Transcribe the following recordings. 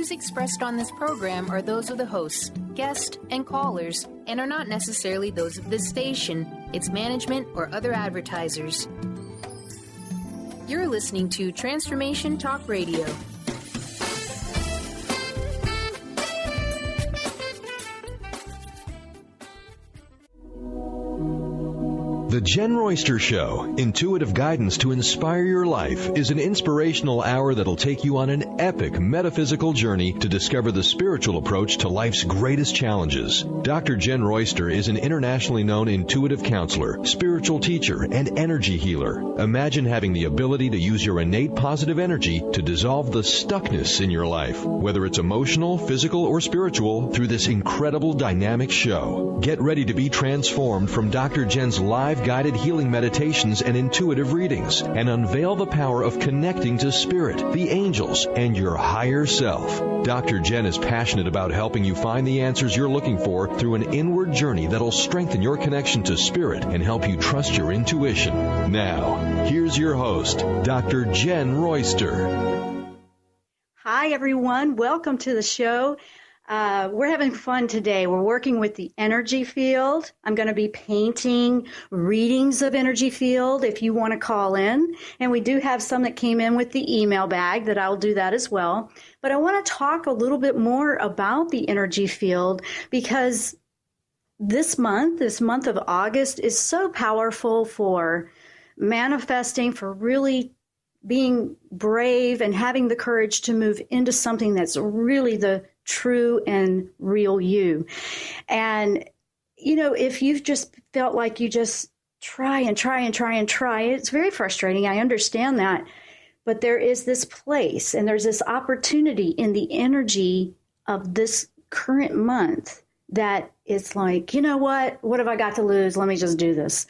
views expressed on this program are those of the hosts, guests, and callers, and are not necessarily those of this station, its management, or other advertisers. You're listening to Transformation Talk Radio. The Jenn Royster Show, intuitive guidance to inspire your life, is an inspirational hour that'll take you on an epic metaphysical journey to discover the spiritual approach to life's greatest challenges. Dr. Jenn Royster is an internationally known intuitive counselor, spiritual teacher, and energy healer. Imagine having the ability to use your innate positive energy to dissolve the stuckness in your life, whether it's emotional, physical, or spiritual, through this incredible dynamic show. Get ready to be transformed from Dr. Jenn's live guided healing meditations and intuitive readings, and unveil the power of connecting to spirit, the angels, and your higher self. Dr. Jenn is passionate about helping you find the answers you're looking for through an inward journey that'll strengthen your connection to spirit and help you trust your intuition. Now, here's your host, Dr. Jenn Royster. Hi, everyone. Welcome to the show. We're having fun today. We're working with the energy field. I'm going to be painting readings of energy field if you want to call in. And we do have some that came in with the email bag that I'll do that as well. But I want to talk a little bit more about the energy field because this month of August, is so powerful for manifesting, for really being brave and having the courage to move into something that's really the true and real you. And, you know, if you've just felt like you just try, it's very frustrating. I understand that. But there is this place and there's this opportunity in the energy of this current month that it's like, you know what have I got to lose? Let me just do this.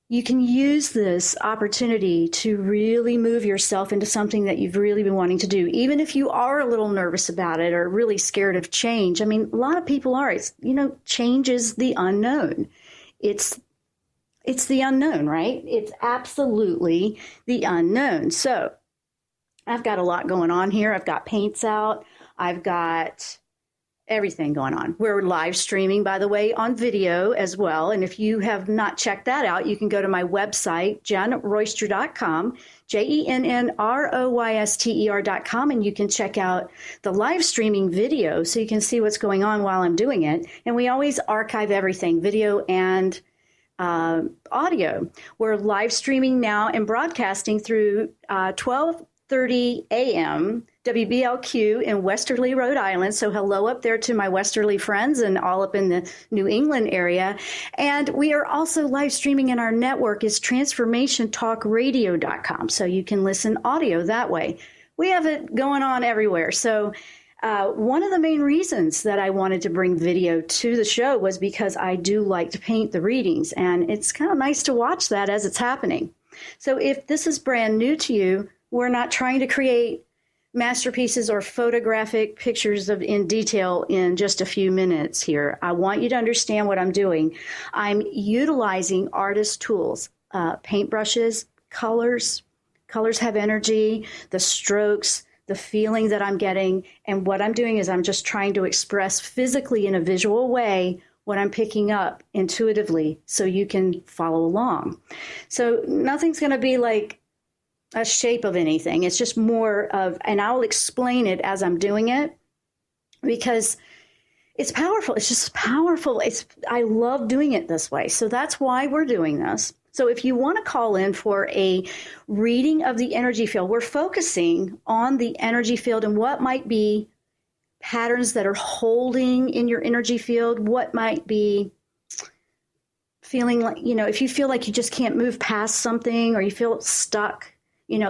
You can use this opportunity to really move yourself into something that you've really been wanting to do, even if you are a little nervous about it or really scared of change. I mean, a lot of people are. Change is the unknown. It's the unknown, right? It's absolutely the unknown. So I've got a lot going on here. I've got paints out. I've got everything going on. We're live streaming, by the way, on video as well. And if you have not checked that out, you can go to my website, jennroyster.com, JENNROYSTER.com, and you can check out the live streaming video so you can see what's going on while I'm doing it. And we always archive everything, video and audio. We're live streaming now and broadcasting through 12:30 a.m. WBLQ in Westerly, Rhode Island. So hello up there to my Westerly friends and all up in the New England area. And we are also live streaming, and our network is transformationtalkradio.com. So you can listen audio that way. We have it going on everywhere. So one of the main reasons that I wanted to bring video to the show was because I do like to paint the readings, and it's kind of nice to watch that as it's happening. So if this is brand new to you, we're not trying to create masterpieces or photographic pictures in detail in just a few minutes here. I want you to understand what I'm doing. I'm utilizing artist tools, paintbrushes, colors. Colors have energy, the strokes, the feeling that I'm getting. And what I'm doing is I'm just trying to express physically in a visual way what I'm picking up intuitively so you can follow along. So nothing's going to be like a shape of anything. It's just more of, and I'll explain it as I'm doing it because it's powerful. It's just powerful. I love doing it this way. So that's why we're doing this. So if you want to call in for a reading of the energy field, we're focusing on the energy field and what might be patterns that are holding in your energy field, what might be feeling like, if you feel like you just can't move past something or you feel stuck.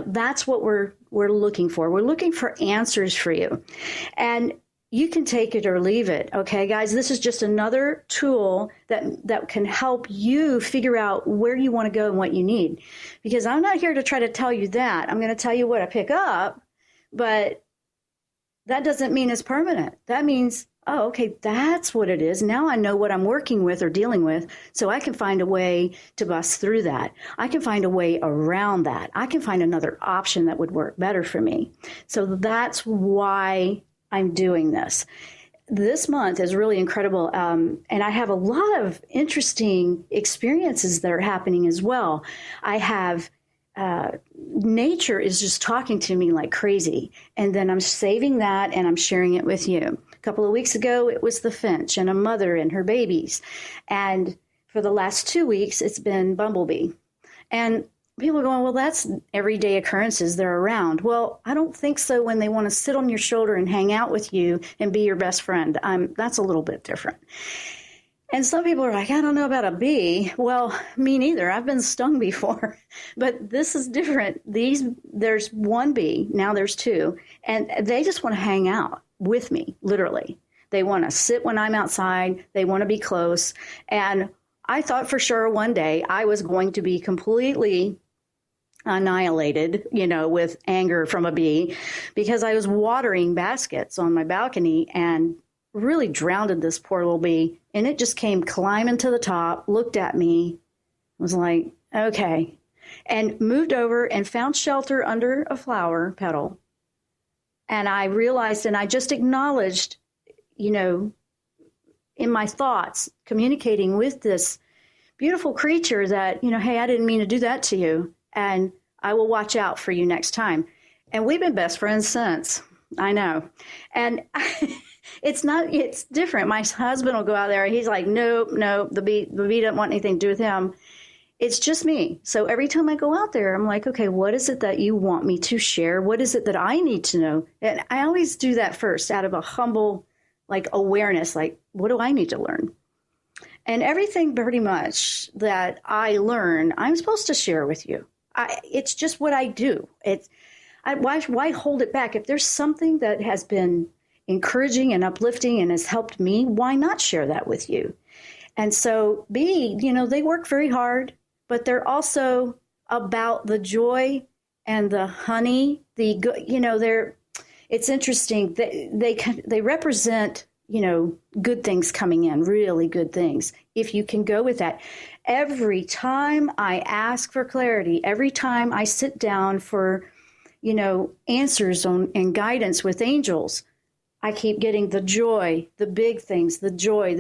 That's what we're looking for. We're looking for answers for you. And you can take it or leave it. Okay, guys, this is just another tool that can help you figure out where you want to go and what you need. Because I'm not here to try to tell you that. I'm going to tell you what I pick up, but that doesn't mean it's permanent. That means, oh, okay, that's what it is. Now I know what I'm working with or dealing with, so I can find a way to bust through that. I can find a way around that. I can find another option that would work better for me. So that's why I'm doing this. This month is really incredible, and I have a lot of interesting experiences that are happening as well. I have nature is just talking to me like crazy, and then I'm saving that and I'm sharing it with you. A couple of weeks ago, it was the finch and a mother and her babies, and for the last 2 weeks, it's been bumblebee. And people are going, well, that's everyday occurrences. They're around. Well, I don't think so when they want to sit on your shoulder and hang out with you and be your best friend. That's a little bit different. And some people are like, I don't know about a bee. Well, me neither. I've been stung before. But this is different. There's one bee. Now there's two. And they just want to hang out with me, literally. They want to sit when I'm outside. They want to be close. And I thought for sure one day I was going to be completely annihilated, with anger from a bee, because I was watering baskets on my balcony and really drowned this poor little bee. And it just came climbing to the top, looked at me, was like, okay, and moved over and found shelter under a flower petal. And I realized, and I just acknowledged, in my thoughts, communicating with this beautiful creature that, hey, I didn't mean to do that to you, and I will watch out for you next time. And we've been best friends since. I know. And it's different. My husband will go out there and he's like, nope, the bee doesn't want anything to do with him. It's just me. So every time I go out there, I'm like, okay, what is it that you want me to share? What is it that I need to know? And I always do that first out of a humble, awareness, what do I need to learn? And everything pretty much that I learn, I'm supposed to share with you. It's just what I do. Why hold it back? If there's something that has been encouraging and uplifting and has helped me, why not share that with you? And so they work very hard, but they're also about the joy and the honey, it's interesting. They represent, good things coming in, really good things. If you can go with that. Every time I ask for clarity, every time I sit down for, answers and guidance with angels, I keep getting the joy, the big things, the joy.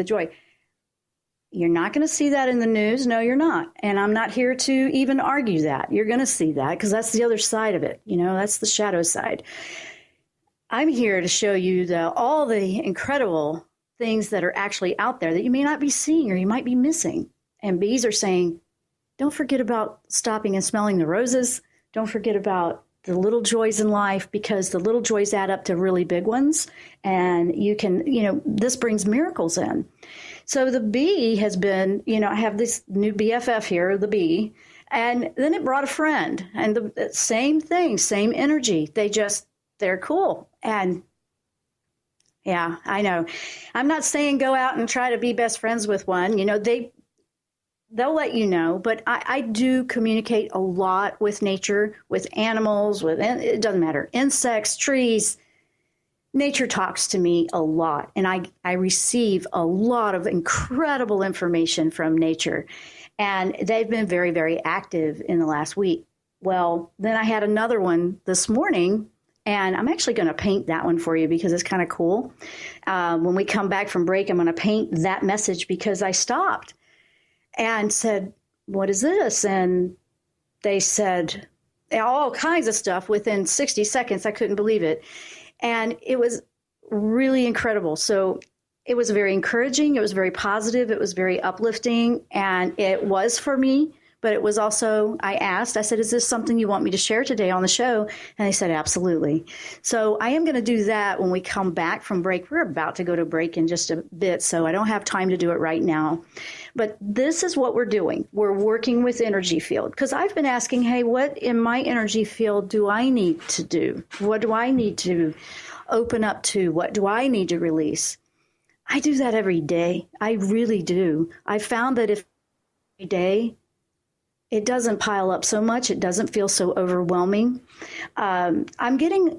You're not going to see that in the news. No, you're not. And I'm not here to even argue that. You're going to see that because that's the other side of it. That's the shadow side. I'm here to show you all the incredible things that are actually out there that you may not be seeing or you might be missing. And bees are saying, don't forget about stopping and smelling the roses. Don't forget about the little joys in life, because the little joys add up to really big ones. And you can, this brings miracles in. So the bee has been, I have this new BFF here, the bee, and then it brought a friend, and the same thing, same energy. They're cool. And yeah, I know. I'm not saying go out and try to be best friends with one. They'll let you know, but I do communicate a lot with nature, with animals, it doesn't matter, insects, trees. Nature talks to me a lot, and I receive a lot of incredible information from nature, and they've been very, very active in the last week. Well, then I had another one this morning, and I'm actually going to paint that one for you because it's kind of cool. When we come back from break, I'm going to paint that message because I stopped and said, what is this? And they said all kinds of stuff within 60 seconds. I couldn't believe it. And it was really incredible. So it was very encouraging. It was very positive. It was very uplifting. And it was for me. But it was also, I said, is this something you want me to share today on the show? And they said, absolutely. So I am going to do that when we come back from break. We're about to go to break in just a bit, so I don't have time to do it right now. But this is what we're doing. We're working with energy field, because I've been asking, hey, what in my energy field do I need to do? What do I need to open up to? What do I need to release? I do that every day. I really do. I found that if every day, it doesn't pile up so much. It doesn't feel so overwhelming. I'm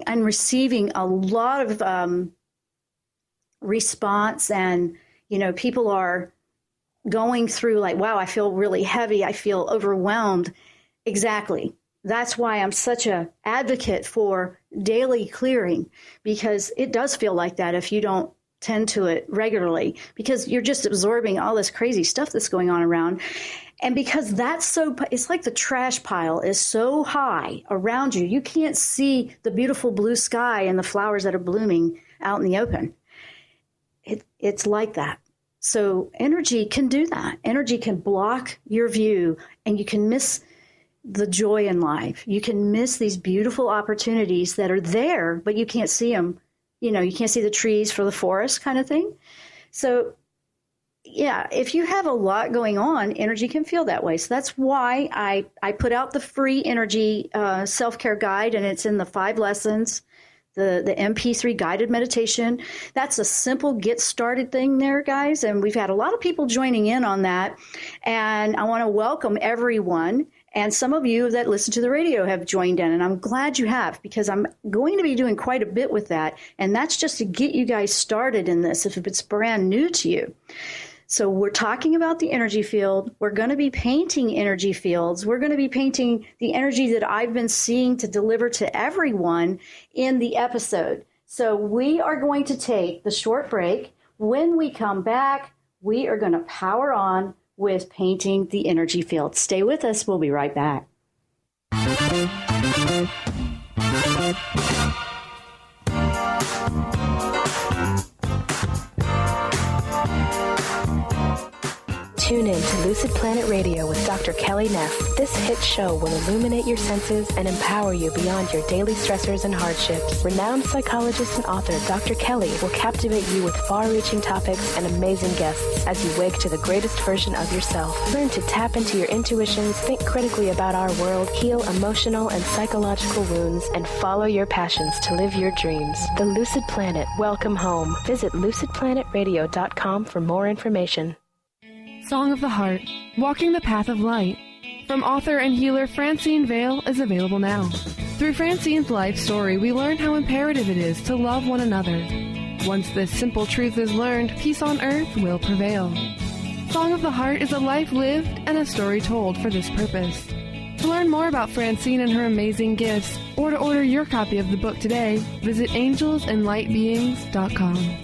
receiving a lot of response, and, people are going through like, wow, I feel really heavy. I feel overwhelmed. Exactly. That's why I'm such an advocate for daily clearing, because it does feel like that if you don't tend to it regularly, because you're just absorbing all this crazy stuff that's going on around. And because it's like the trash pile is so high around you, you can't see the beautiful blue sky and the flowers that are blooming out in the open. It's like that. So energy can do that. Energy can block your view, and you can miss the joy in life. You can miss these beautiful opportunities that are there, but you can't see them. You can't see the trees for the forest kind of thing. So, yeah, if you have a lot going on, energy can feel that way. So that's why I put out the free energy self-care guide, and it's in the 5 lessons, the MP3 guided meditation. That's a simple get started thing there, guys. And we've had a lot of people joining in on that. And I want to welcome everyone. And some of you that listen to the radio have joined in, and I'm glad you have, because I'm going to be doing quite a bit with that. And that's just to get you guys started in this if it's brand new to you. So we're talking about the energy field. We're going to be painting energy fields. We're going to be painting the energy that I've been seeing to deliver to everyone in the episode. So we are going to take the short break. When we come back, we are going to power on with painting the energy field. Stay with us. We'll be right back. Tune in to Lucid Planet Radio with Dr. Kelly Neff. This hit show will illuminate your senses and empower you beyond your daily stressors and hardships. Renowned psychologist and author Dr. Kelly will captivate you with far-reaching topics and amazing guests as you wake to the greatest version of yourself. Learn to tap into your intuitions, think critically about our world, heal emotional and psychological wounds, and follow your passions to live your dreams. The Lucid Planet. Welcome home. Visit lucidplanetradio.com for more information. Song of the Heart, Walking the Path of Light, from author and healer Francine Vale, is available now. Through Francine's life story, we learn how imperative it is to love one another. Once this simple truth is learned, peace on earth will prevail. Song of the Heart is a life lived and a story told for this purpose. To learn more about Francine and her amazing gifts, or to order your copy of the book today, visit angelsandlightbeings.com.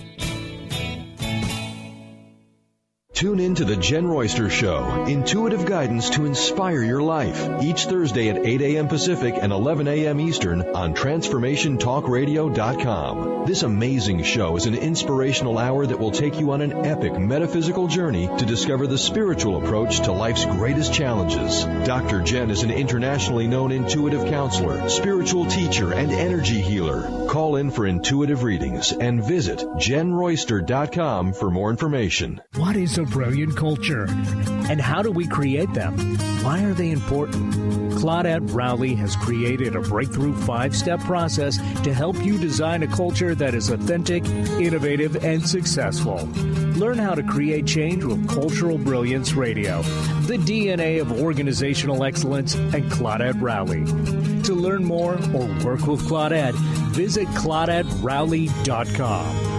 Tune in to The Jenn Royster Show, intuitive guidance to inspire your life, each Thursday at 8 a.m. Pacific and 11 a.m. Eastern on TransformationTalkRadio.com. This amazing show is an inspirational hour that will take you on an epic metaphysical journey to discover the spiritual approach to life's greatest challenges. Dr. Jenn is an internationally known intuitive counselor, spiritual teacher, and energy healer. Call in for intuitive readings and visit JennRoyster.com for more information. What is a brilliant culture? And how do we create them? Why are they important? Claudette Rowley has created a breakthrough 5-step process to help you design a culture that is authentic, innovative, and successful. Learn how to create change with Cultural Brilliance Radio, the DNA of organizational excellence, and Claudette Rowley. To learn more or work with Claudette, visit ClaudetteRowley.com.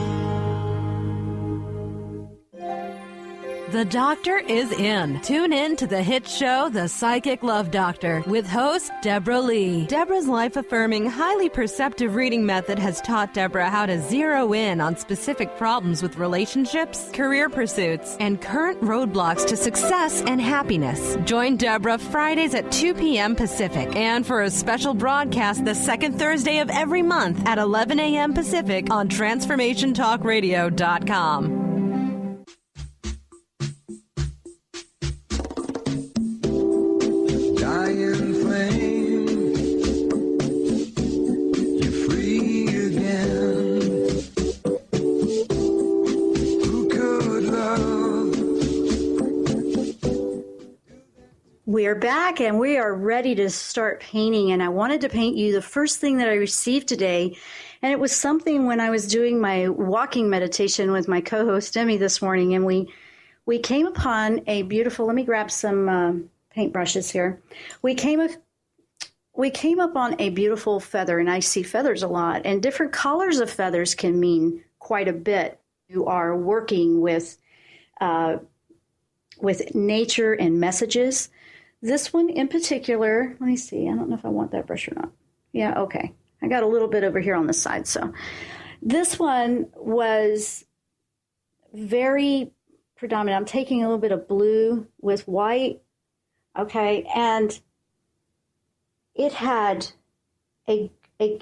The Doctor is in. Tune in to the hit show, The Psychic Love Doctor, with host Deborah Lee. Deborah's life-affirming, highly perceptive reading method has taught Deborah how to zero in on specific problems with relationships, career pursuits, and current roadblocks to success and happiness. Join Deborah Fridays at 2 p.m. Pacific, and for a special broadcast the second Thursday of every month at 11 a.m. Pacific on TransformationTalkRadio.com. We are back and we are ready to start painting. And I wanted to paint you the first thing that I received today. And it was something when I was doing my walking meditation with my co-host Emmy this morning. And we came upon a beautiful, let me grab some paintbrushes here. We came up on a beautiful feather, and I see feathers a lot, and different colors of feathers can mean quite a bit. You are working with nature and messages. This one in particular, let me see. I don't know if I want that brush or not. Yeah, okay. I got a little bit over here on the side. So this one was very predominant. I'm taking a little bit of blue with white. Okay, and it had an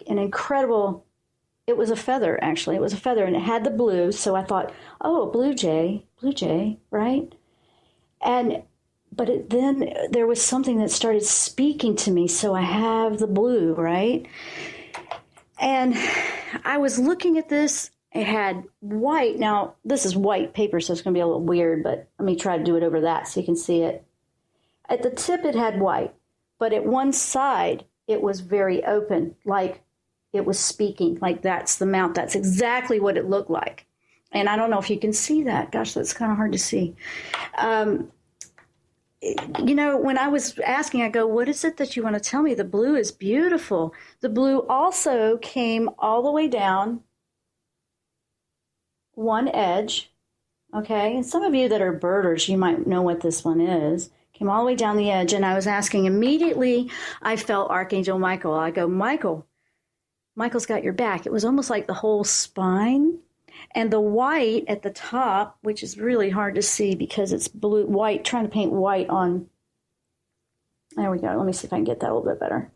incredible, it was a feather, actually. It was a feather, and it had the blue, so I thought, oh, blue jay, right? But then there was something that started speaking to me, so I have the blue, right? And I was looking at this. It had white. Now, this is white paper, so it's going to be a little weird, but let me try to do it over that so you can see it. At the tip, it had white, but at one side, it was very open, like it was speaking, like that's the mouth. That's exactly what it looked like. And I don't know if you can see that. Gosh, that's kind of hard to see. When I was asking, I go, what is it that you want to tell me? The blue is beautiful. The blue also came all the way down one edge, okay? And some of you that are birders, you might know what this one is. Came all the way down the edge, and I was asking, immediately I felt Archangel Michael. I go, Michael's got your back. It was almost like the whole spine. And the white at the top, which is really hard to see because it's blue, white, trying to paint white on, there we go. Let me see if I can get that a little bit better.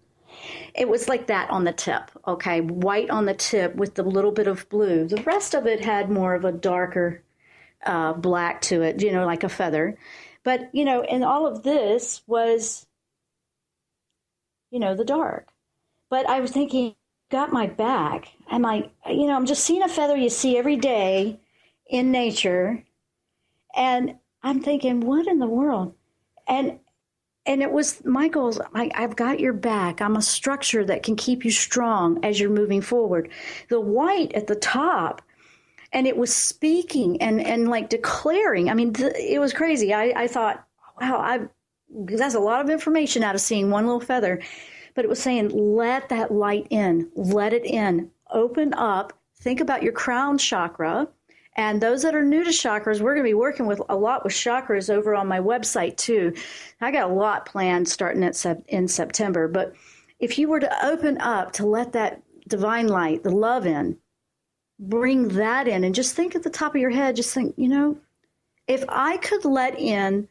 It was like that on the tip, okay? White on the tip with the little bit of blue. The rest of it had more of a darker black to it, like a feather. But, and all of this was, the dark. But I was thinking, got my back. I'm like, I'm just seeing a feather you see every day in nature. And I'm thinking, what in the world? And it was Michael's, I've got your back. I'm a structure that can keep you strong as you're moving forward. The white at the top, and it was speaking and like declaring. I mean, it was crazy. I thought, wow, that's a lot of information out of seeing one little feather. But it was saying, let that light in, let it in, open up, think about your crown chakra. And those that are new to chakras, we're going to be working with a lot with chakras over on my website too. I got a lot planned starting in September. But if you were to open up to let that divine light, the love in, bring that in, and just think at the top of your head, just think, if I could let in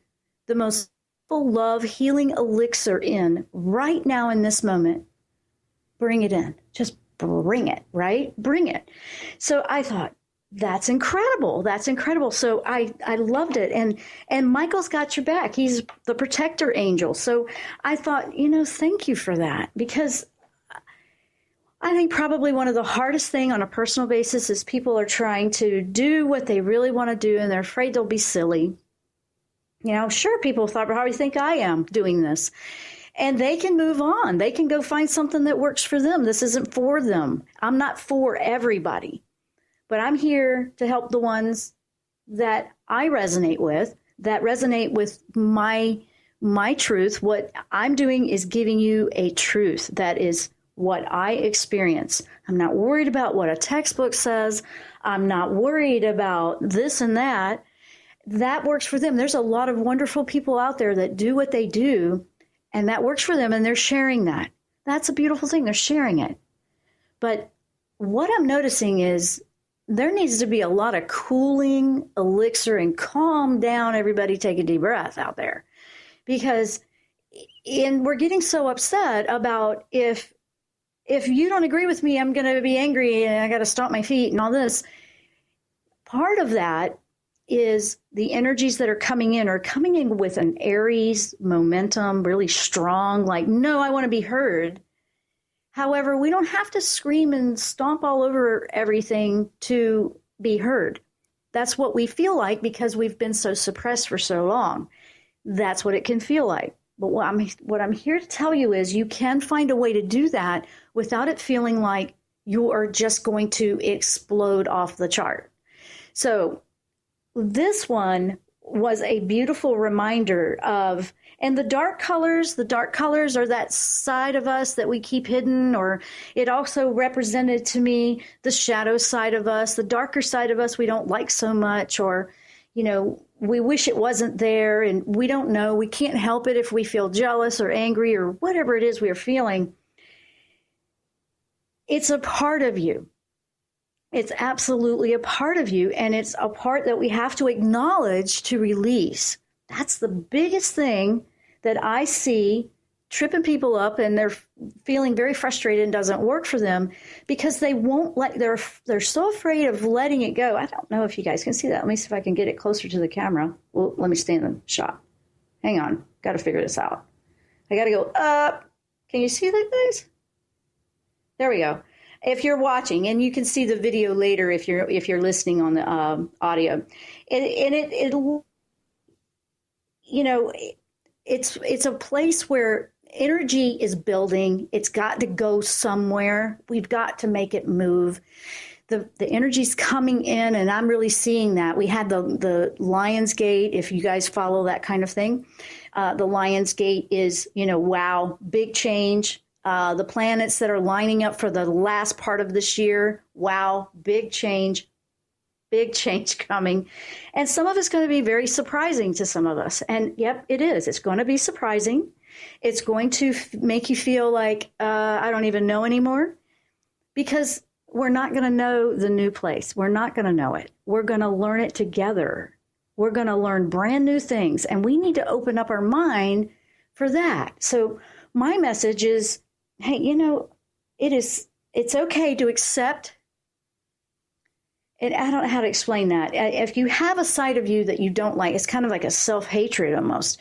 the most love healing elixir in right now in this moment, bring it in. Just bring it, right? Bring it. So I thought, that's incredible. That's incredible. So I loved it. And Michael's got your back. He's the protector angel. So I thought, thank you for that, because I think probably one of the hardest thing on a personal basis is people are trying to do what they really want to do, and they're afraid they'll be silly. Sure, people thought, how do you think I am doing this? And they can move on. They can go find something that works for them. This isn't for them. I'm not for everybody. But I'm here to help the ones that I resonate with, that resonate with my truth. What I'm doing is giving you a truth that is what I experience. I'm not worried about what a textbook says. I'm not worried about this and that. That works for them. There's a lot of wonderful people out there that do what they do, and that works for them, and they're sharing that. That's a beautiful thing. They're sharing it. But what I'm noticing is there needs to be a lot of cooling elixir and calm down, everybody take a deep breath out there. Because we're getting so upset about if you don't agree with me, I'm going to be angry and I got to stomp my feet and all this. Part of that is the energies that are coming in with an Aries momentum, really strong, like, no, I want to be heard. However, we don't have to scream and stomp all over everything to be heard. That's what we feel like because we've been so suppressed for so long. That's what it can feel like. But what I'm here to tell you is you can find a way to do that without it feeling like you are just going to explode off the chart. So this one was a beautiful reminder of, And the dark colors are that side of us that we keep hidden, or it also represented to me the shadow side of us, the darker side of us we don't like so much, or, we wish it wasn't there, and we don't know. We can't help it if we feel jealous or angry or whatever it is we are feeling. It's a part of you. It's absolutely a part of you, and it's a part that we have to acknowledge to release. That's the biggest thing that I see tripping people up, and they're feeling very frustrated and doesn't work for them because they won't they're so afraid of letting it go. I don't know if you guys can see that. Let me see if I can get it closer to the camera. Well, let me stay in the shot. Hang on. Got to figure this out. I got to go up. Can you see that, guys? There we go. If you're watching, and you can see the video later if you're listening on the audio, it's a place where energy is building. It's got to go somewhere. We've got to make it move. The energy's coming in, and I'm really seeing that. We had the Lion's Gate, if you guys follow that kind of thing. The Lion's Gate is, wow, big change. The planets that are lining up for the last part of this year, wow, big change coming. And some of it's going to be very surprising to some of us. And yep, it is. It's going to be surprising. It's going to make you feel like, I don't even know anymore, because we're not going to know the new place. We're not going to know it. We're going to learn it together. We're going to learn brand new things, and we need to open up our mind for that. So my message is, hey, it's okay to accept. And I don't know how to explain that. If you have a side of you that you don't like, it's kind of like a self-hatred almost.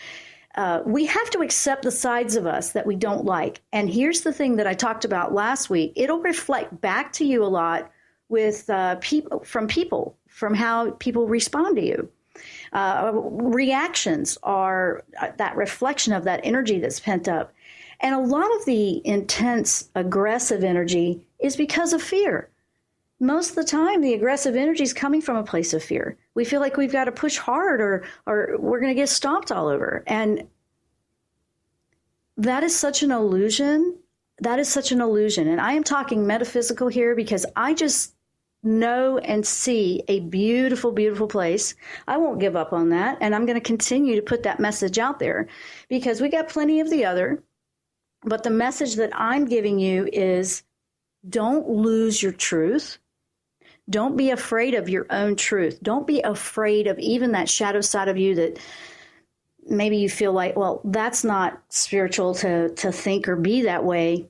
We have to accept the sides of us that we don't like. And here's the thing that I talked about last week. It'll reflect back to you a lot with people, from how people respond to you. Reactions are that reflection of that energy that's pent up. And a lot of the intense, aggressive energy is because of fear. Most of the time, the aggressive energy is coming from a place of fear. We feel like we've got to push hard or we're going to get stomped all over. And that is such an illusion. That is such an illusion. And I am talking metaphysical here because I just know and see a beautiful, beautiful place. I won't give up on that. And I'm going to continue to put that message out there because we got plenty of the other. But the message that I'm giving you is don't lose your truth. Don't be afraid of your own truth. Don't be afraid of even that shadow side of you that maybe you feel like, well, that's not spiritual to think or be that way.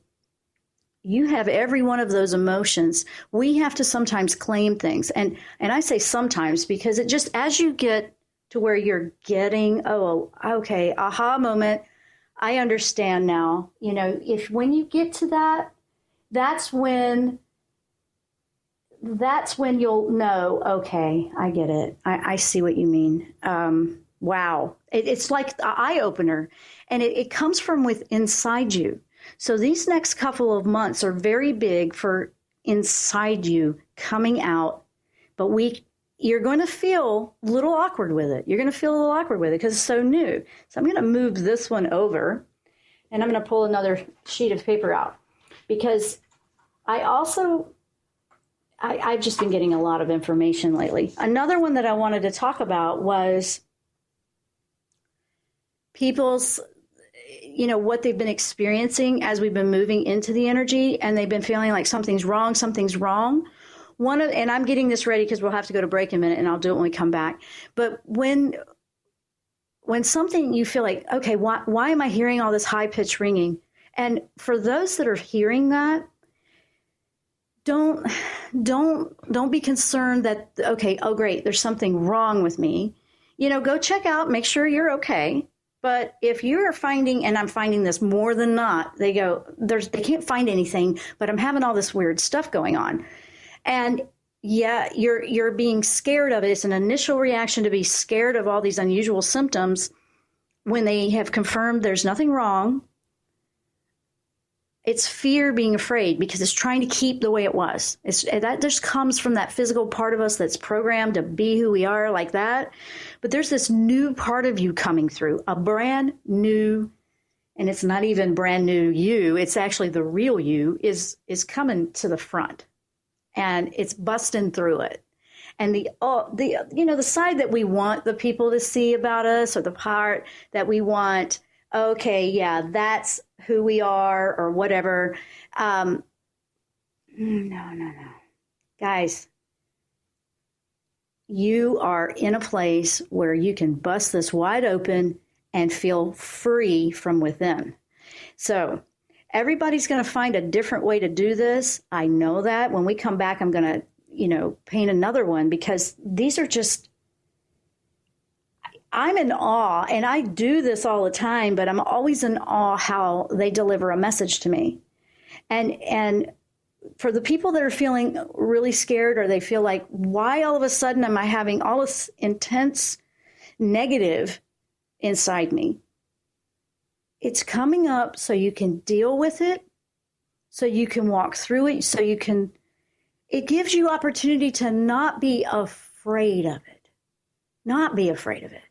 You have every one of those emotions. We have to sometimes claim things. And I say sometimes because it just, as you get to where you're getting, oh, okay, aha moment, I understand now. When you get to that, that's when you'll know, okay, I get it. I see what you mean. Wow. It's like the eye opener, and it comes from inside you. So these next couple of months are very big for inside you coming out, but you're going to feel a little awkward with it. You're going to feel a little awkward with it because it's so new. So I'm going to move this one over, and I'm going to pull another sheet of paper out because I've just been getting a lot of information lately. Another one that I wanted to talk about was people's, what they've been experiencing as we've been moving into the energy, and they've been feeling like something's wrong. And I'm getting this ready because we'll have to go to break in a minute, and I'll do it when we come back. But when something you feel like, okay, why am I hearing all this high-pitched ringing? And for those that are hearing that, don't be concerned that, okay, oh great, there's something wrong with me. Go check out, make sure you're okay. But if you're finding, and I'm finding this more than not, they can't find anything, but I'm having all this weird stuff going on. And yeah, you're being scared of it. It's an initial reaction to be scared of all these unusual symptoms when they have confirmed there's nothing wrong. It's fear being afraid because it's trying to keep the way it was. That just comes from that physical part of us that's programmed to be who we are like that. But there's this new part of you coming through, a brand new, and it's not even brand new you. It's actually the real you is coming to the front, and it's busting through it. And the side that we want the people to see about us, or the part that we want, okay, yeah, that's who we are, or whatever. No. Guys, you are in a place where you can bust this wide open and feel free from within. So everybody's going to find a different way to do this. I know that. When we come back, I'm going to, paint another one, because these are just, I'm in awe, and I do this all the time, but I'm always in awe how they deliver a message to me. And for the people that are feeling really scared, or they feel like, why all of a sudden am I having all this intense negative inside me? It's coming up so you can deal with it, so you can walk through it, it gives you opportunity to not be afraid of it. Not be afraid of it.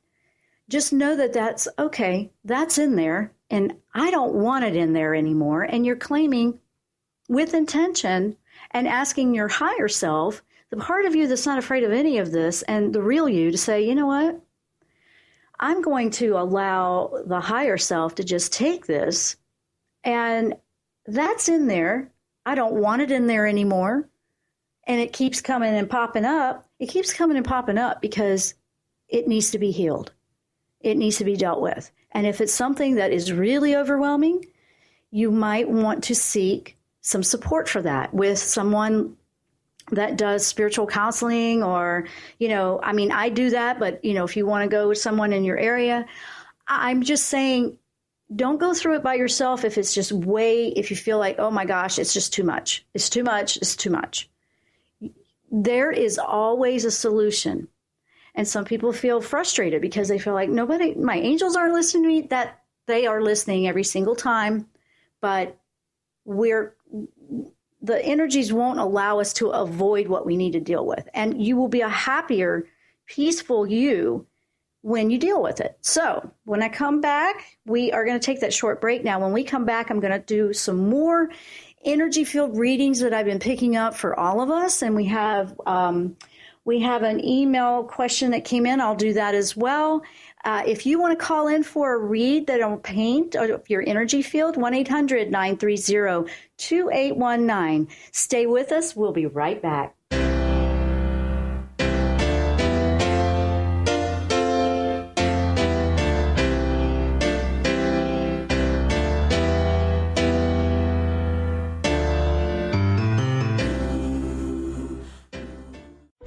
Just know that that's okay, that's in there, and I don't want it in there anymore. And you're claiming with intention and asking your higher self, the part of you that's not afraid of any of this, and the real you, to say, you know what? I'm going to allow the higher self to just take this, and that's in there. I don't want it in there anymore. And it keeps coming and popping up. It keeps coming and popping up because it needs to be healed. It needs to be dealt with. And if it's something that is really overwhelming, you might want to seek some support for that with someone that does spiritual counseling, or, I do that, but, if you want to go with someone in your area, I'm just saying, don't go through it by yourself if it's just if you feel like, oh my gosh, it's just too much. It's too much. It's too much. There is always a solution. And some people feel frustrated because they feel like my angels aren't listening to me. That they are listening every single time, but the energies won't allow us to avoid what we need to deal with. And you will be a happier, peaceful you when you deal with it. So when I come back, we are going to take that short break. Now, when we come back, I'm going to do some more energy field readings that I've been picking up for all of us. And we have an email question that came in. I'll do that as well. If you want to call in for a read that will paint your energy field, 1-800-930-2819. Stay with us. We'll be right back.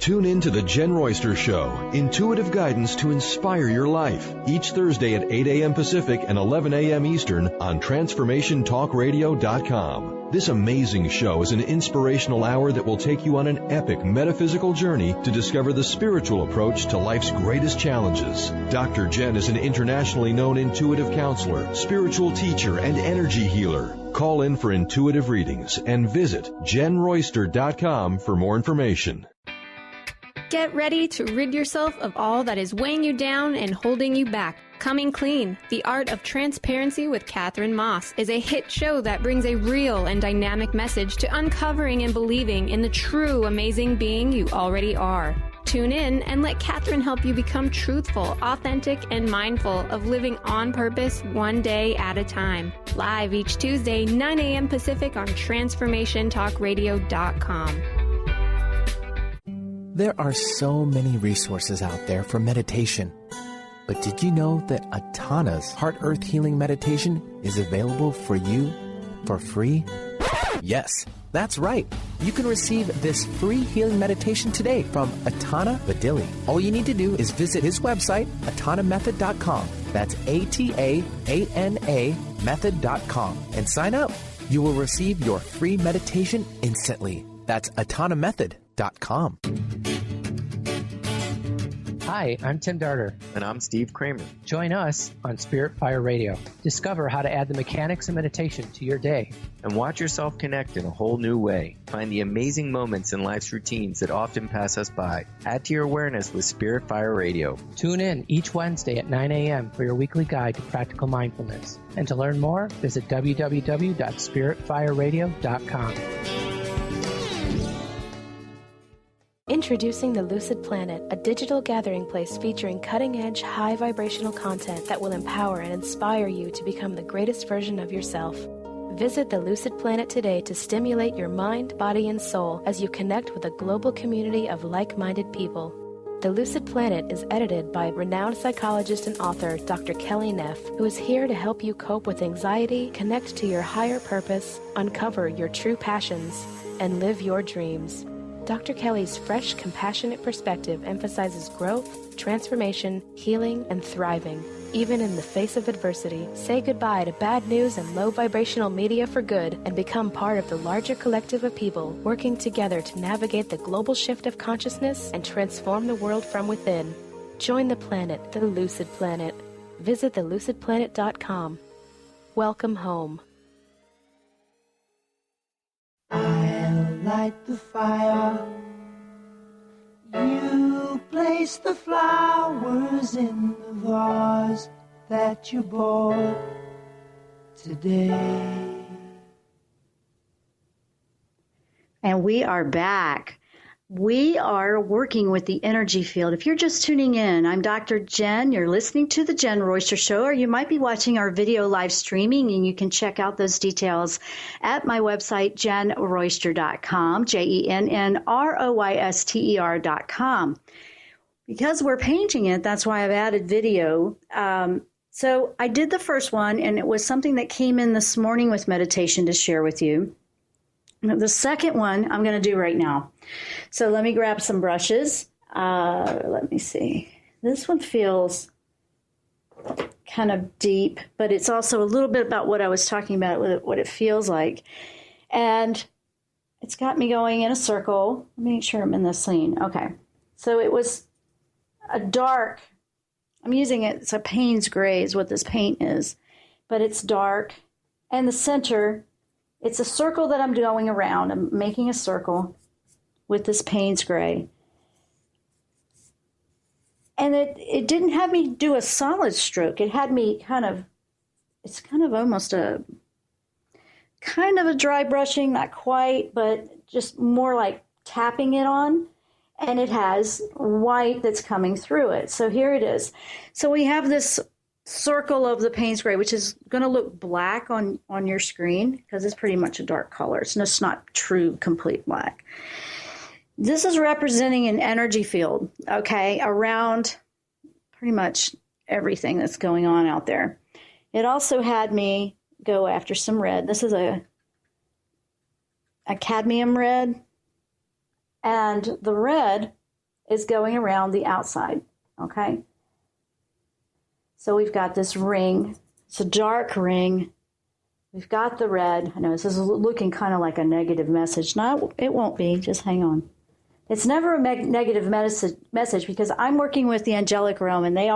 Tune in to The Jenn Royster Show, intuitive guidance to inspire your life, each Thursday at 8 a.m. Pacific and 11 a.m. Eastern on TransformationTalkRadio.com. This amazing show is an inspirational hour that will take you on an epic metaphysical journey to discover the spiritual approach to life's greatest challenges. Dr. Jenn is an internationally known intuitive counselor, spiritual teacher, and energy healer. Call in for intuitive readings and visit JennRoyster.com for more information. Get ready to rid yourself of all that is weighing you down and holding you back. Coming Clean, The Art of Transparency with Catherine Moss is a hit show that brings a real and dynamic message to uncovering and believing in the true amazing being you already are. Tune in and let Catherine help you become truthful, authentic, and mindful of living on purpose one day at a time. Live each Tuesday, 9 a.m. Pacific on TransformationTalkRadio.com. There are so many resources out there for meditation. But did you know that Atana's Heart Earth Healing Meditation is available for you for free? Yes, that's right. You can receive this free healing meditation today from Atana Vadili. All you need to do is visit his website, atanamethod.com. That's ATAANA method.com, and sign up. You will receive your free meditation instantly. That's atanamethod.com. Hi, I'm Tim Darter. And I'm Steve Kramer. Join us on Spirit Fire Radio. Discover how to add the mechanics of meditation to your day. And watch yourself connect in a whole new way. Find the amazing moments in life's routines that often pass us by. Add to your awareness with Spirit Fire Radio. Tune in each Wednesday at 9 a.m. for your weekly guide to practical mindfulness. And to learn more, visit www.spiritfireradio.com. Introducing the Lucid Planet, a digital gathering place featuring cutting-edge, high-vibrational content that will empower and inspire you to become the greatest version of yourself. Visit the Lucid Planet today to stimulate your mind, body, and soul as you connect with a global community of like-minded people. The Lucid Planet is edited by renowned psychologist and author Dr. Kelly Neff, who is here to help you cope with anxiety, connect to your higher purpose, uncover your true passions, and live your dreams. Dr. Kelly's fresh, compassionate perspective emphasizes growth, transformation, healing, and thriving. Even in the face of adversity, say goodbye to bad news and low vibrational media for good and become part of the larger collective of people working together to navigate the global shift of consciousness and transform the world from within. Join the planet, the Lucid Planet. Visit thelucidplanet.com. Welcome home. I'll light the fire. You place the flowers in the vase that you bought today. And we are back. We are working with the energy field. If you're just tuning in, I'm Dr. Jenn. You're listening to the Jenn Royster Show, or you might be watching our video live streaming, and you can check out those details at my website, jennroyster.com, JENNROYSTER.com. Because we're painting it, that's why I've added video. So I did the first one, and it was something that came in this morning with meditation to share with you. The second one I'm going to do right now. So let me grab some brushes. Let me see. This one feels kind of deep, but it's also a little bit about what I was talking about, what it feels like. And it's got me going in a circle. Let me make sure I'm in this scene. Okay. So it was a dark, I'm using it, it's a Payne's Gray is what this paint is, but it's dark. And the center, it's a circle that I'm going around. I'm making a circle with this Payne's Gray. And it didn't have me do a solid stroke. It had me it's kind of almost a dry brushing, not quite, but just more like tapping it on. And it has white that's coming through it. So here it is. So we have this circle of the Payne's Gray, which is going to look black on your screen because it's pretty much a dark color. It's not true complete black. This is representing an energy field, okay, around pretty much everything that's going on out there. It also had me go after some red. This is a cadmium red, and the red is going around the outside, okay? So we've got this ring. It's a dark ring. We've got the red. I know this is looking kind of like a negative message. No, it won't be. Just hang on. It's never a negative message because I'm working with the angelic realm, and they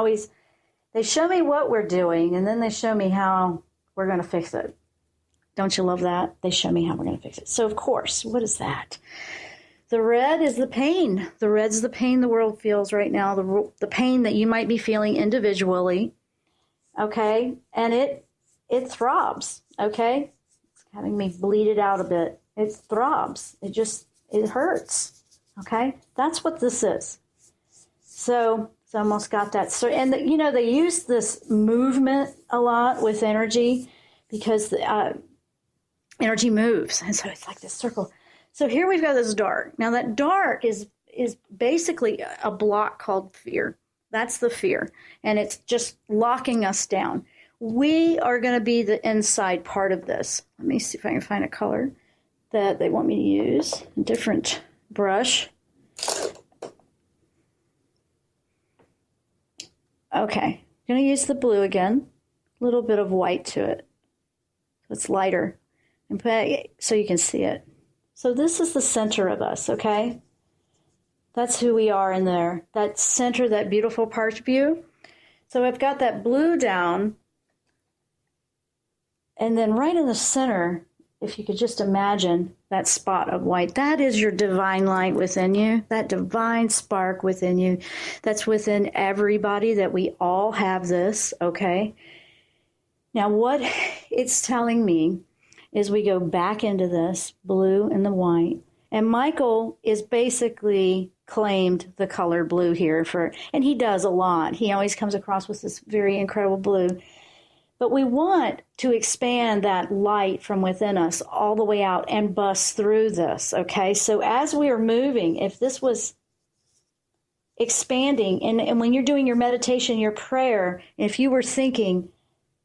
show me what we're doing, and then they show me how we're going to fix it. Don't you love that? They show me how we're going to fix it. So, of course, what is that? The red is the pain. The red's the pain the world feels right now, the pain that you might be feeling individually, okay? And it throbs, okay? It's having me bleed it out a bit. It throbs. It hurts. Okay, that's what this is. So it's almost got that. So, and they use this movement a lot with energy because the energy moves, and so it's like this circle. So here we've got this dark. Now that dark is basically a block called fear. That's the fear, and it's just locking us down. We are going to be the inside part of this. Let me see if I can find a color that they want me to use. A different brush. Okay, I'm going to use the blue again. A little bit of white to it. So it's lighter. So you can see it. So this is the center of us, okay? That's who we are in there. That center, that beautiful part view. So I've got that blue down. And then right in the center, if you could just imagine that spot of white, that is your divine light within you, that divine spark within you. That's within everybody, that we all have this, okay? Now, what it's telling me is we go back into this blue and the white. And Michael is basically claimed the color blue here and he does a lot. He always comes across with this very incredible blue. But we want to expand that light from within us all the way out and bust through this, okay? So as we are moving, if this was expanding, and when you're doing your meditation, your prayer, if you were thinking,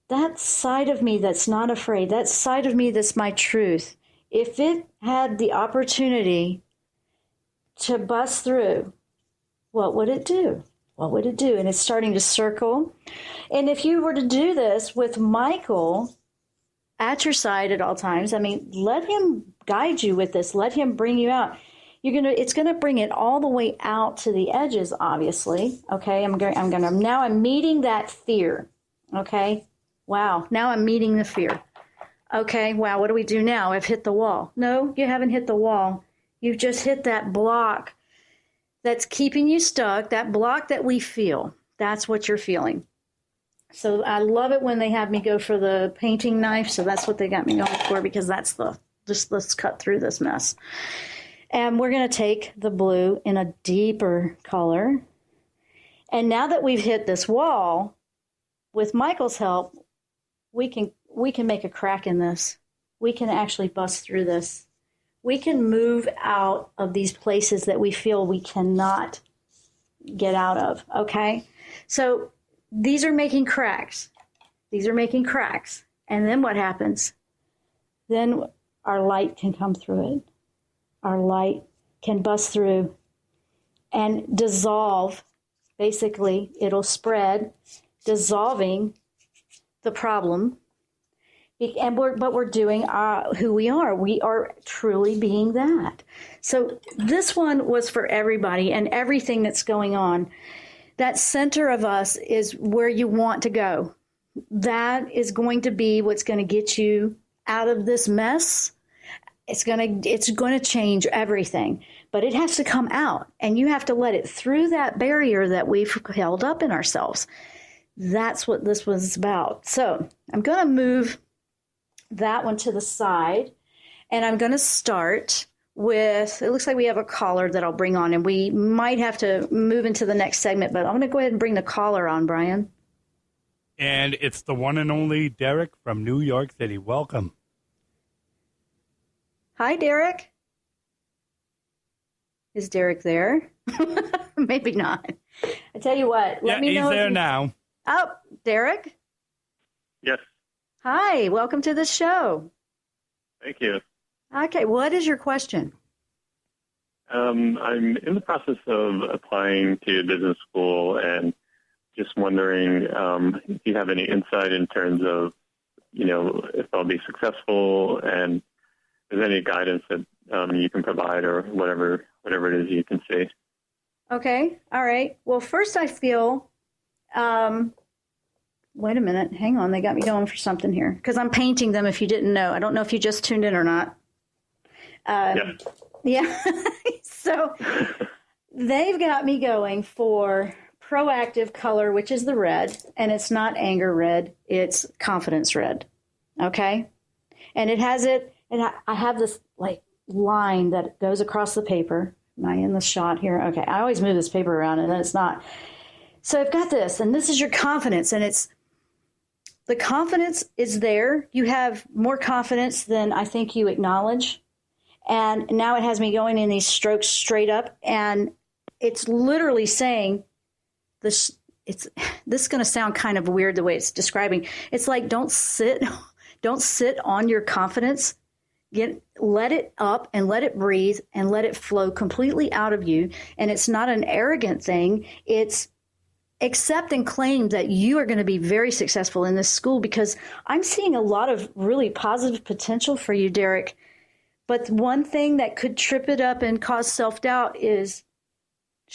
that side of me that's not afraid, that side of me that's my truth, if it had the opportunity to bust through, what would it do? What would it do? And it's starting to circle. And if you were to do this with Michael at your side at all times, I mean, let him guide you with this. Let him bring you out. It's gonna bring it all the way out to the edges, obviously. Okay, now I'm meeting that fear. Okay, wow. Now I'm meeting the fear. Okay, wow. What do we do now? I've hit the wall. No, you haven't hit the wall. You've just hit that block that's keeping you stuck, that block that we feel. That's what you're feeling. So I love it when they have me go for the painting knife. So that's what they got me going for, because that's let's cut through this mess. And we're going to take the blue in a deeper color. And now that we've hit this wall, with Michael's help, we can make a crack in this. We can actually bust through this. We can move out of these places that we feel we cannot get out of, okay? So these are making cracks. These are making cracks. And then what happens? Then our light can come through it. Our light can bust through and dissolve. Basically, it'll spread, dissolving the problem. But we're doing who we are. We are truly being that. So this one was for everybody and everything that's going on. That center of us is where you want to go. That is going to be what's going to get you out of this mess. It's going to change everything, but it has to come out, and you have to let it through that barrier that we've held up in ourselves. That's what this was about. So I'm going to move that one to the side, and I'm going to start with, it looks like we have a caller that I'll bring on, and we might have to move into the next segment, but I'm going to go ahead and bring the caller on, Brian. And it's the one and only Derek from New York City. Welcome. Hi, Derek. Is Derek there? Maybe not. I tell you what, let me know. He's there now. Oh, Derek? Yes. Hi, welcome to the show. Thank you. Okay, what is your question? I'm in the process of applying to business school and just wondering if you have any insight in terms of, if I'll be successful, and if there's any guidance that you can provide, or whatever it is you can see. Okay, all right. Well, first I feel... wait a minute. Hang on. They got me going for something here, because I'm painting them, if you didn't know. I don't know if you just tuned in or not. Yeah. So they've got me going for proactive color, which is the red, and it's not anger red. It's confidence red. Okay. And it has it. And I have this line that goes across the paper. Am I in the shot here? Okay. I always move this paper around and then it's not. So I've got this, and this is your confidence, and the confidence is there. You have more confidence than I think you acknowledge. And now it has me going in these strokes straight up, and it's literally saying this. This is going to sound kind of weird the way it's describing. It's like, don't sit on your confidence. Let it up and let it breathe and let it flow completely out of you. And it's not an arrogant thing. It's accept and claim that you are going to be very successful in this school, because I'm seeing a lot of really positive potential for you, Derek. But one thing that could trip it up and cause self-doubt is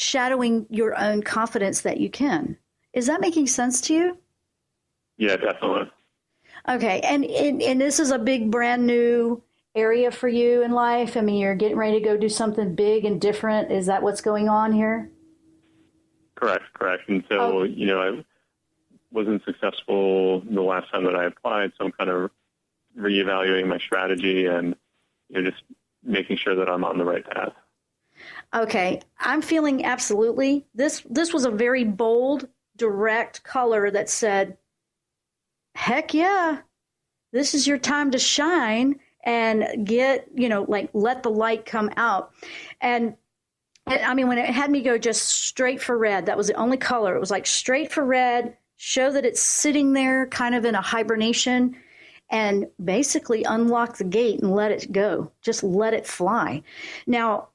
shadowing your own confidence that you can. Is that making sense to you? Yeah, definitely. Okay. And this is a big, brand new area for you in life. I mean, you're getting ready to go do something big and different. Is that what's going on here? Correct. And so, I wasn't successful the last time that I applied, so I'm kind of reevaluating my strategy and just making sure that I'm on the right path. Okay. I'm feeling absolutely. This was a very bold, direct color that said, heck yeah, this is your time to shine and get, let the light come out. And I mean, when it had me go just straight for red, that was the only color. It was like straight for red, show that it's sitting there kind of in a hibernation, and basically unlock the gate and let it go. Just let it fly. Now,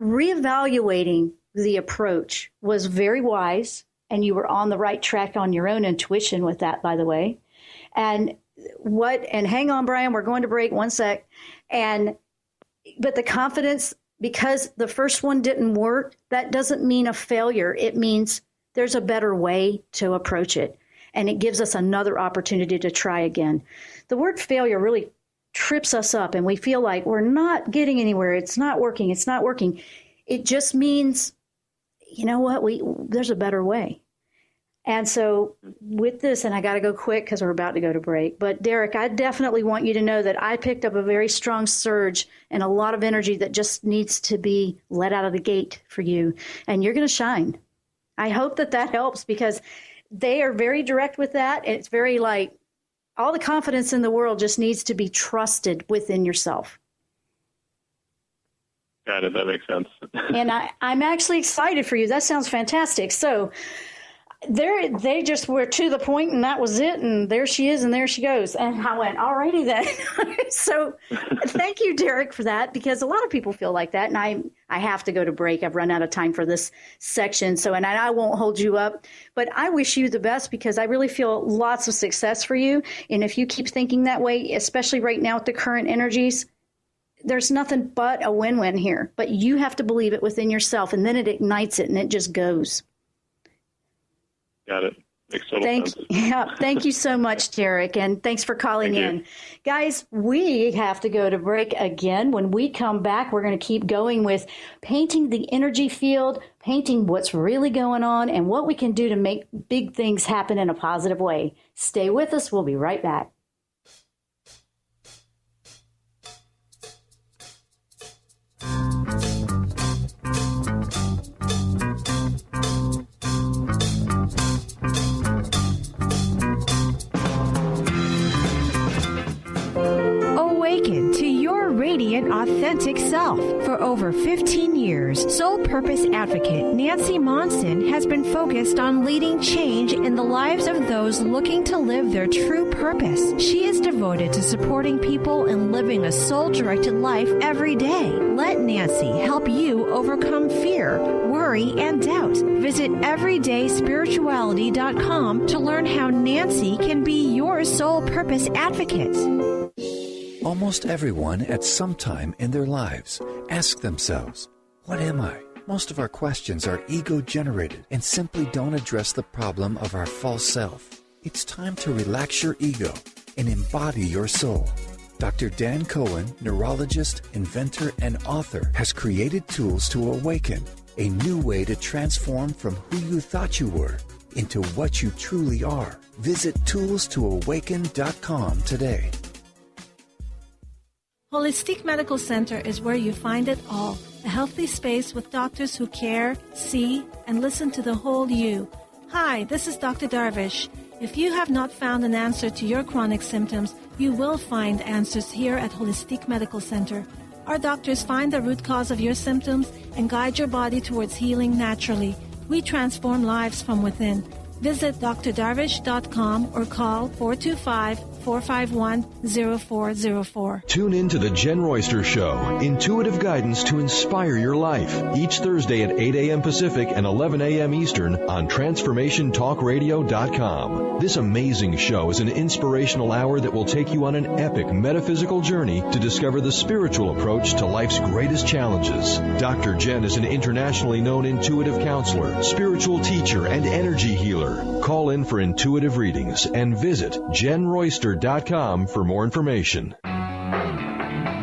reevaluating the approach was very wise, and you were on the right track on your own intuition with that, by the way. And hang on, Brian, we're going to break, one sec. But the confidence, because the first one didn't work, that doesn't mean a failure. It means there's a better way to approach it. And it gives us another opportunity to try again. The word failure really trips us up, and we feel like we're not getting anywhere. It's not working. It just means, you know what, there's a better way. And so with this, and I got to go quick because we're about to go to break, but Derek, I definitely want you to know that I picked up a very strong surge and a lot of energy that just needs to be let out of the gate for you. And you're going to shine. I hope that helps, because they are very direct with that. It's very like all the confidence in the world just needs to be trusted within yourself. Got it. That makes sense. And I'm actually excited for you. That sounds fantastic. So they just were to the point, and that was it. And there she is, and there she goes. And I went, all righty then. So thank you, Derek, for that, because a lot of people feel like that. And I have to go to break. I've run out of time for this section. So, and I won't hold you up, but I wish you the best, because I really feel lots of success for you. And if you keep thinking that way, especially right now with the current energies, there's nothing but a win-win here. But you have to believe it within yourself, and then it ignites it, and it just goes. Got it. Makes total sense. Thank you so much, Derek, and thanks for calling in. Guys, we have to go to break again. When we come back, we're going to keep going with painting the energy field, painting what's really going on, and what we can do to make big things happen in a positive way. Stay with us. We'll be right back. Awaken to your radiant, authentic self. For over 15 years, Soul Purpose Advocate Nancy Monson has been focused on leading change in the lives of those looking to live their true purpose. She is devoted to supporting people and living a soul-directed life every day. Let Nancy help you overcome fear, worry, and doubt. Visit everydayspirituality.com to learn how Nancy can be your Soul Purpose Advocate. Almost everyone at some time in their lives ask themselves, what am I? Most of our questions are ego-generated and simply don't address the problem of our false self. It's time to relax your ego and embody your soul. Dr. Dan Cohen, neurologist, inventor, and author, has created tools to awaken, a new way to transform from who you thought you were into what you truly are. Visit toolstoawaken.com today. Holistic Medical Center is where you find it all. A healthy space with doctors who care, see, and listen to the whole you. Hi, this is Dr. Darvish. If you have not found an answer to your chronic symptoms, you will find answers here at Holistic Medical Center. Our doctors find the root cause of your symptoms and guide your body towards healing naturally. We transform lives from within. Visit drdarvish.com or call 425-451-0404. Tune in to The Jenn Royster Show, intuitive guidance to inspire your life, each Thursday at 8 a.m. Pacific and 11 a.m. Eastern on TransformationTalkRadio.com. This amazing show is an inspirational hour that will take you on an epic metaphysical journey to discover the spiritual approach to life's greatest challenges. Dr. Jenn is an internationally known intuitive counselor, spiritual teacher, and energy healer. Call in for intuitive readings and visit JennRoyster.com for more information.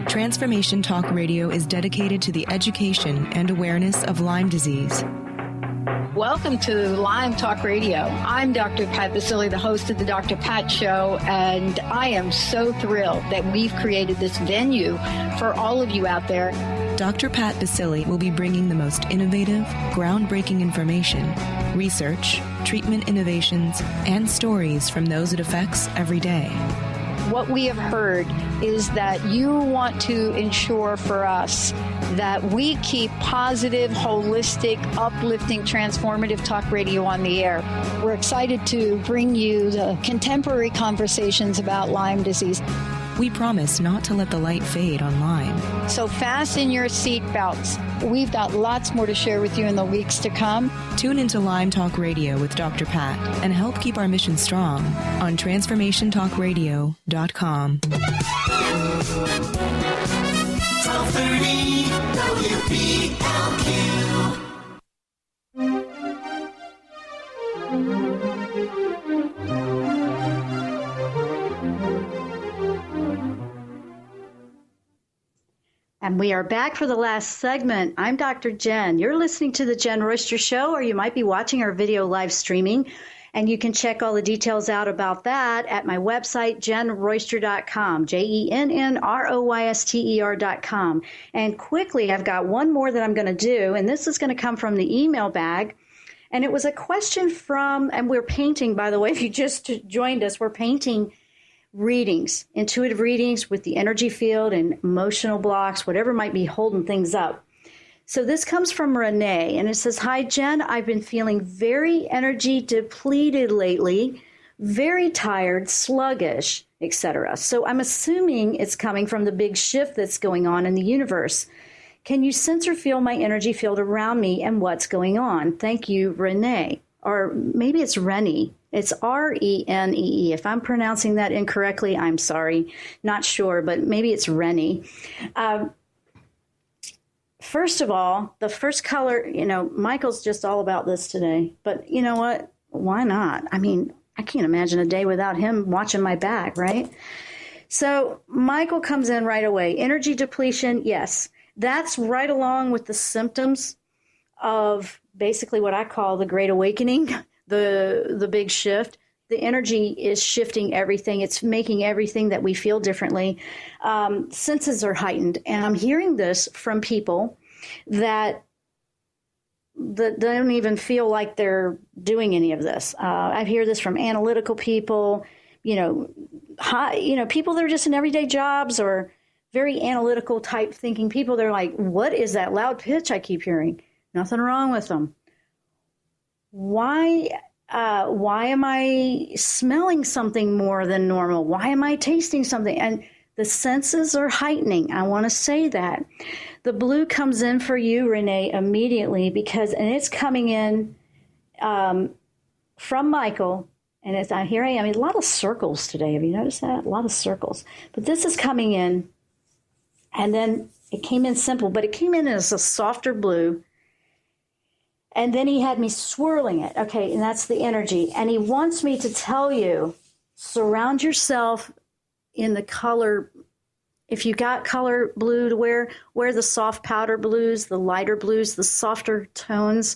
Transformation Talk Radio is dedicated to the education and awareness of Lyme disease. Welcome to Lyme Talk Radio. I'm Dr. Pat Basili, the host of the Dr. Pat Show, and I am so thrilled that we've created this venue for all of you out there. Dr. Pat Basili will be bringing the most innovative, groundbreaking information, research, treatment innovations, and stories from those it affects every day. What we have heard is that you want to ensure for us that we keep positive, holistic, uplifting, transformative talk radio on the air. We're excited to bring you the contemporary conversations about Lyme disease. We promise not to let the light fade on Lyme. So fasten your seatbelts. We've got lots more to share with you in the weeks to come. Tune into Lyme Talk Radio with Dr. Pat and help keep our mission strong on TransformationTalkRadio.com. 1230 WPLQ. And we are back for the last segment. I'm Dr. Jenn. You're listening to The Jenn Royster Show, or you might be watching our video live streaming. And you can check all the details out about that at my website, JennRoyster.com, JennRoyster.com. And quickly, I've got one more that I'm going to do, and this is going to come from the email bag. And it was a question from, and we're painting, by the way, if you just joined us, we're painting readings, intuitive readings with the energy field and emotional blocks, whatever might be holding things up. So this comes from Renee, and it says, "Hi, Jenn. I've been feeling very energy depleted lately, very tired, sluggish, etc. So I'm assuming it's coming from the big shift that's going on in the universe. Can you sense or feel my energy field around me and what's going on? Thank you, Renee." Or maybe it's Rennie. It's Renee. If I'm pronouncing that incorrectly, I'm sorry. Not sure, but maybe it's Rennie. First of all, the first color, Michael's just all about this today. But you know what? Why not? I mean, I can't imagine a day without him watching my back, right? So Michael comes in right away. Energy depletion, yes. That's right along with the symptoms of basically what I call the Great Awakening, the big shift. The energy is shifting everything. It's making everything that we feel differently. Senses are heightened. And I'm hearing this from people that don't even feel like they're doing any of this. I hear this from analytical people, people that are just in everyday jobs or very analytical type thinking people. They're like, what is that loud pitch I keep hearing? Nothing wrong with them. Why am I smelling something more than normal? Why am I tasting something? And the senses are heightening. I want to say that. The blue comes in for you, Renee, immediately and it's coming in from Michael. And here I am. A lot of circles today. Have you noticed that? A lot of circles. But this is coming in. And then it came in simple, but it came in as a softer blue. And then he had me swirling it. Okay, and that's the energy. And he wants me to tell you, surround yourself in the color. If you got color blue to wear the soft powder blues, the lighter blues, the softer tones.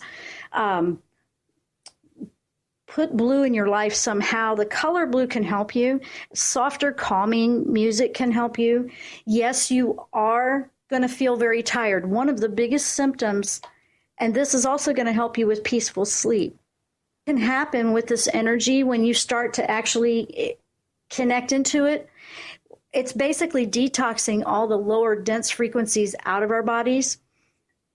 Put blue in your life somehow. The color blue can help you. Softer, calming music can help you. Yes, you are going to feel very tired. One of the biggest symptoms, and this is also going to help you with peaceful sleep, can happen with this energy when you start to actually connect into it. It's basically detoxing all the lower dense frequencies out of our bodies.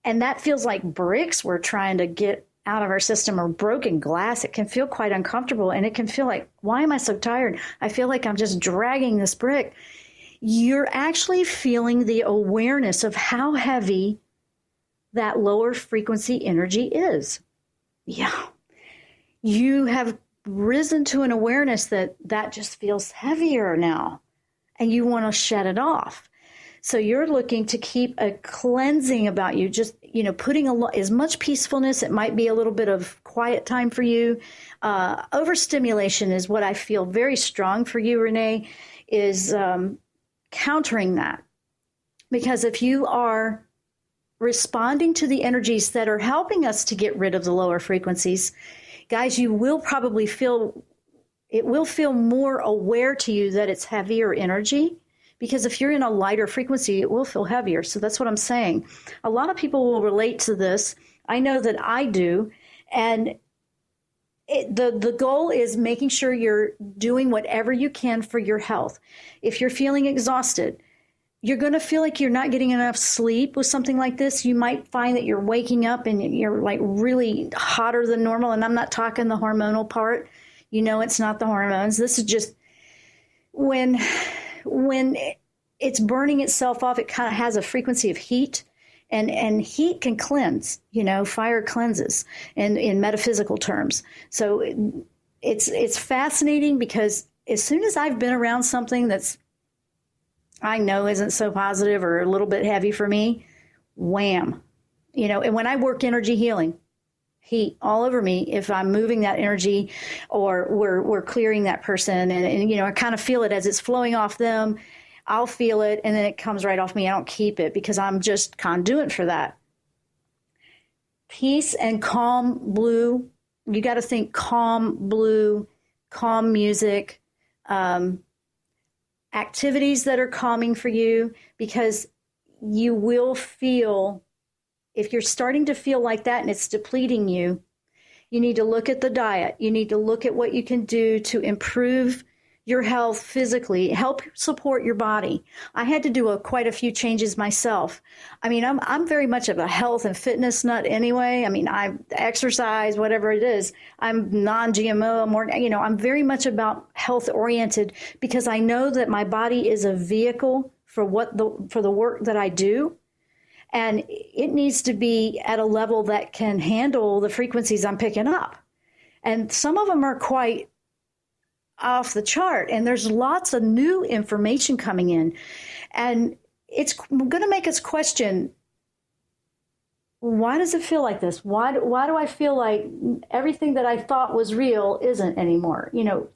And that feels like bricks we're trying to get out of our system or broken glass, it can feel quite uncomfortable. And it can feel like, why am I so tired? I feel like I'm just dragging this brick. You're actually feeling the awareness of how heavy that lower frequency energy is. Yeah. You have risen to an awareness that just feels heavier now, and you want to shut it off. So you're looking to keep a cleansing about you, just, putting as much peacefulness. It might be a little bit of quiet time for you. Overstimulation is what I feel very strong for you, Renee, is countering that. Because if you are responding to the energies that are helping us to get rid of the lower frequencies, guys, you will probably feel more aware to you that it's heavier energy. Because if you're in a lighter frequency, it will feel heavier. So that's what I'm saying. A lot of people will relate to this. I know that I do. And the goal is making sure you're doing whatever you can for your health. If you're feeling exhausted, you're going to feel like you're not getting enough sleep with something like this. You might find that you're waking up and you're like really hotter than normal. And I'm not talking the hormonal part. It's not the hormones. This is just when it's burning itself off, it kind of has a frequency of heat, and heat can cleanse, fire cleanses in metaphysical terms. So it's fascinating, because as soon as I've been around something that's, I know isn't so positive or a little bit heavy for me, wham, and when I work energy healing, heat all over me if I'm moving that energy or we're clearing that person. And I kind of feel it as it's flowing off them. I'll feel it, and then it comes right off me. I don't keep it because I'm just conduit for that. Peace and calm blue. You got to think calm blue, calm music, activities that are calming for you, because you will feel, if you're starting to feel like that and it's depleting you, you need to look at the diet. You need to look at what you can do to improve your health physically, help support your body. I had to do quite a few changes myself. I mean, I'm very much of a health and fitness nut anyway. I mean, I exercise, whatever it is. I'm non-GMO. I'm very much about health oriented, because I know that my body is a vehicle for the work that I do. And it needs to be at a level that can handle the frequencies I'm picking up. And some of them are quite off the chart. And there's lots of new information coming in. And it's going to make us question, why does it feel like this? Why do I feel like everything that I thought was real isn't anymore?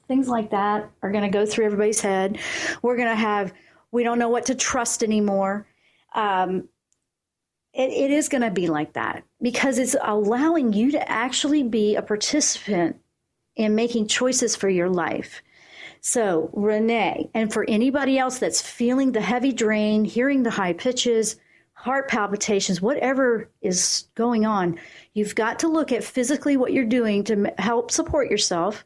Things like that are going to go through everybody's head. We don't know what to trust anymore. It is going to be like that, because it's allowing you to actually be a participant in making choices for your life. So, Renee, and for anybody else that's feeling the heavy drain, hearing the high pitches, heart palpitations, whatever is going on, you've got to look at physically what you're doing to help support yourself.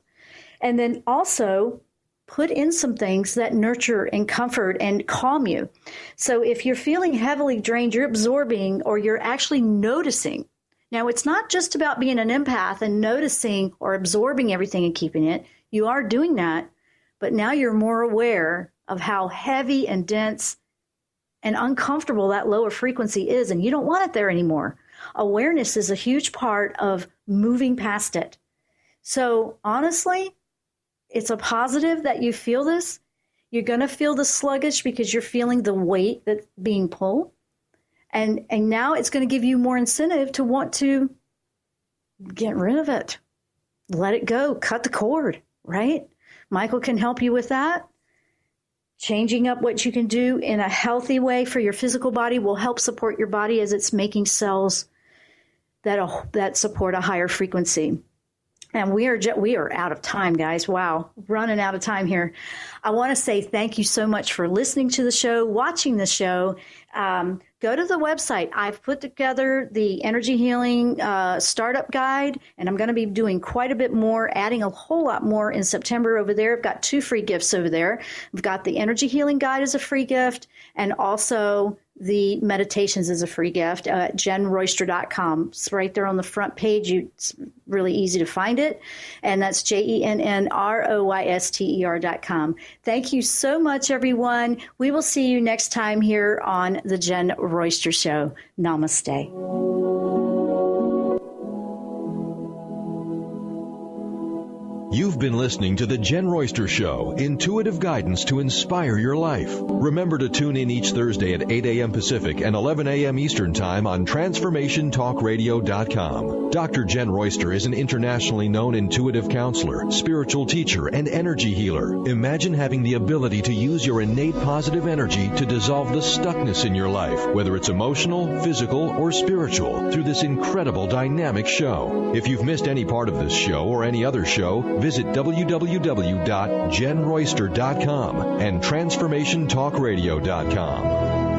And then also put in some things that nurture and comfort and calm you. So if you're feeling heavily drained, you're absorbing, or you're actually noticing. Now, it's not just about being an empath and noticing or absorbing everything and keeping it. You are doing that, but now you're more aware of how heavy and dense and uncomfortable that lower frequency is, and you don't want it there anymore. Awareness is a huge part of moving past it. So honestly, it's a positive that you feel this. You're going to feel the sluggish because you're feeling the weight that's being pulled. And now it's going to give you more incentive to want to get rid of it. Let it go. Cut the cord, right? Michael can help you with that. Changing up what you can do in a healthy way for your physical body will help support your body as it's making cells that support a higher frequency. And we are out of time, guys. Wow, running out of time here. I want to say thank you so much for listening to the show, watching the show. Go to the website. I've put together the energy healing startup guide, and I'm going to be doing quite a bit more, adding a whole lot more in September over there. I've got 2 free gifts over there. I've got the energy healing guide as a free gift, and also the meditations as a free gift at JennRoyster.com. It's right there on the front page. It's really easy to find it. And that's JennRoyster.com. Thank you so much, everyone. We will see you next time here on The Jenn Royster Show. Namaste. You've been listening to The Jenn Royster Show, intuitive guidance to inspire your life. Remember to tune in each Thursday at 8 a.m. Pacific and 11 a.m. Eastern Time on TransformationTalkRadio.com. Dr. Jenn Royster is an internationally known intuitive counselor, spiritual teacher, and energy healer. Imagine having the ability to use your innate positive energy to dissolve the stuckness in your life, whether it's emotional, physical, or spiritual, through this incredible dynamic show. If you've missed any part of this show or any other show, visit www.JennRoyster.com and TransformationTalkRadio.com.